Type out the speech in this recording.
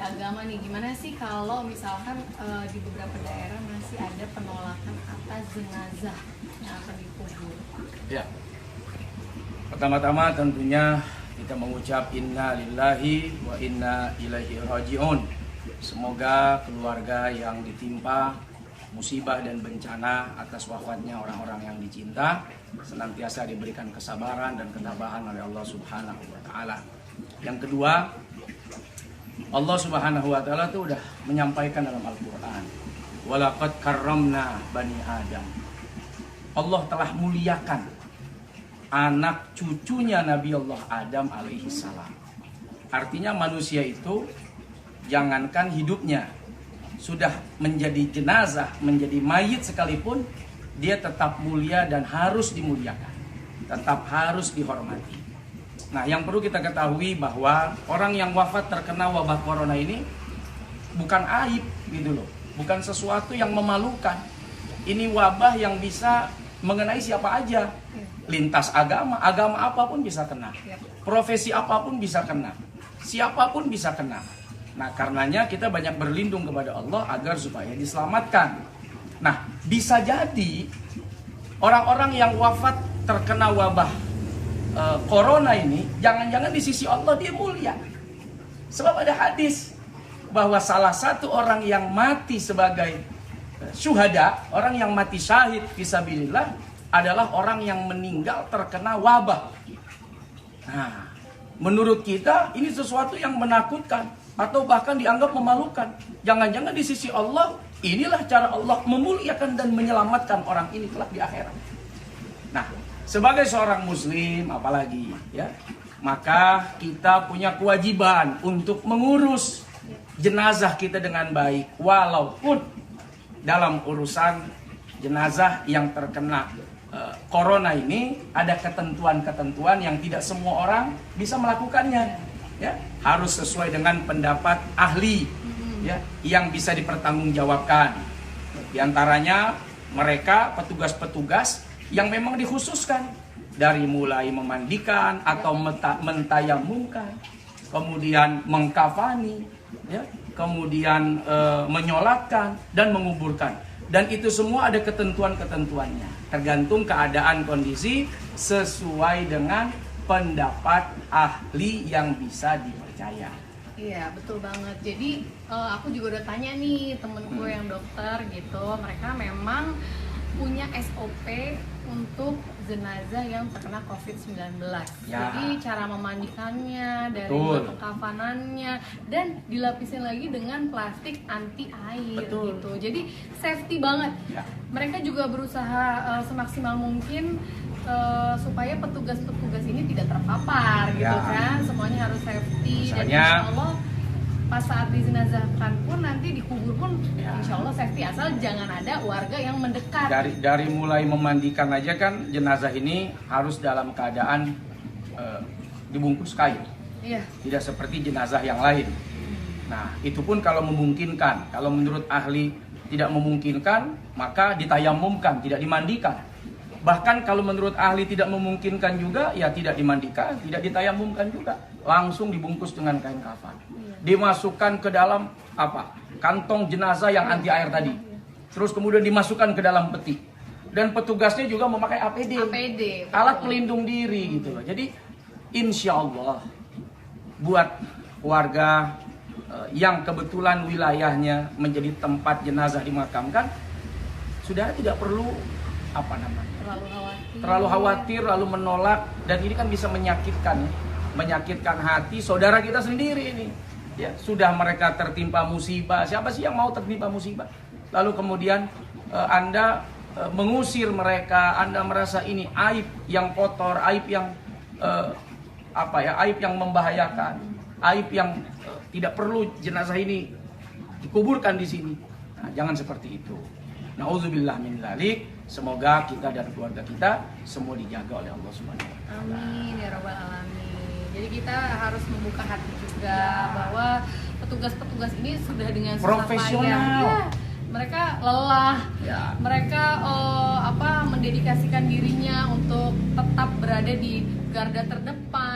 agama nih, gimana sih kalau misalkan di beberapa daerah masih ada penolakan atas jenazah yang akan dikubur? Ya. Pertama-tama tentunya kita mengucap inna lillahi wa inna ilaihi raji'un. Semoga keluarga yang ditimpa musibah dan bencana atas wafatnya orang-orang yang dicinta senantiasa diberikan kesabaran dan ketabahan oleh Allah Subhanahu wa taala. Yang kedua, Allah Subhanahu wa taala itu udah menyampaikan dalam Al-Qur'an, "Walaqad karramna bani Adam." Allah telah muliakan anak cucunya Nabi Allah Adam alaihi salam. Artinya manusia itu jangankan hidupnya sudah menjadi jenazah, menjadi mayit sekalipun, dia tetap mulia dan harus dimuliakan, tetap harus dihormati. Nah, yang perlu kita ketahui bahwa orang yang wafat terkena wabah corona ini bukan aib gitu loh, bukan sesuatu yang memalukan. Ini wabah yang bisa mengenai siapa aja, lintas agama, agama apapun bisa kena, profesi apapun bisa kena, siapapun bisa kena. Nah, karenanya kita banyak berlindung kepada Allah agar supaya diselamatkan. Nah, bisa jadi orang-orang yang wafat terkena wabah corona ini, jangan-jangan di sisi Allah dia mulia. Sebab ada hadis bahwa salah satu orang yang mati sebagai syuhada, orang yang mati syahid fisabilillah adalah orang yang meninggal terkena wabah. Nah, menurut kita ini sesuatu yang menakutkan atau bahkan dianggap memalukan. Jangan-jangan di sisi Allah inilah cara Allah memuliakan dan menyelamatkan orang ini kelak di akhirat. Nah, sebagai seorang muslim apalagi ya, maka kita punya kewajiban untuk mengurus jenazah kita dengan baik, walaupun dalam urusan jenazah yang terkena corona ini ada ketentuan-ketentuan yang tidak semua orang bisa melakukannya. Ya, harus sesuai dengan pendapat ahli ya, yang bisa dipertanggungjawabkan. Di antaranya mereka petugas-petugas yang memang dikhususkan dari mulai memandikan atau mentayamumkan, kemudian mengkafani, ya, kemudian menyolatkan dan menguburkan. Dan itu semua ada ketentuan-ketentuannya, tergantung keadaan kondisi sesuai dengan pendapat ahli yang bisa dipercaya. Iya, betul banget. Jadi aku juga udah tanya nih temenku yang dokter gitu, mereka memang punya SOP untuk jenazah yang terkena COVID-19. Ya. Jadi cara memandikannya, dari Betul. kafanannya, dan dilapisin lagi dengan plastik anti air. Betul. Gitu. Jadi safety banget. Ya. Mereka juga berusaha semaksimal mungkin supaya petugas-petugas ini tidak terpapar gitu Ya. kan. Semuanya harus safety. Dan Misalnya, insya Allah pas saat dijenazahkan pun nanti dikubur pun ya, insya Allah safety, asal jangan ada warga yang mendekat. dari mulai memandikan aja kan jenazah ini harus dalam keadaan dibungkus kain. Iya. Tidak seperti jenazah yang lain. Nah, itu pun kalau memungkinkan. Kalau menurut ahli tidak memungkinkan, maka ditayamumkan, tidak dimandikan. Bahkan kalau menurut ahli tidak memungkinkan juga, ya tidak dimandikan, tidak ditayamumkan juga. Langsung dibungkus dengan kain kafan. Dimasukkan ke dalam kantong jenazah yang anti air tadi. Terus kemudian dimasukkan ke dalam peti. Dan petugasnya juga memakai APD. Alat pelindung diri gitu loh. Jadi insya Allah buat warga yang kebetulan wilayahnya menjadi tempat jenazah dimakamkan, sudah tidak perlu terlalu khawatir lalu menolak, dan ini kan bisa menyakitkan hati saudara kita sendiri ini. Ya, sudah mereka tertimpa musibah, siapa sih yang mau tertimpa musibah? Lalu kemudian Anda mengusir mereka, Anda merasa ini aib yang kotor, aib yang aib yang membahayakan, aib yang tidak perlu jenazah ini dikuburkan di sini. Nah, jangan seperti itu. Nauzubillah min dzalik. Semoga kita dan keluarga kita semua dijaga oleh Allah Subhanahu wa taala. Amin ya rabbal alamin. Jadi kita harus membuka hati juga bahwa petugas-petugas ini sudah dengan susah profesional. payah. Ya, mereka lelah. Ya. Mereka mendedikasikan dirinya untuk tetap berada di garda terdepan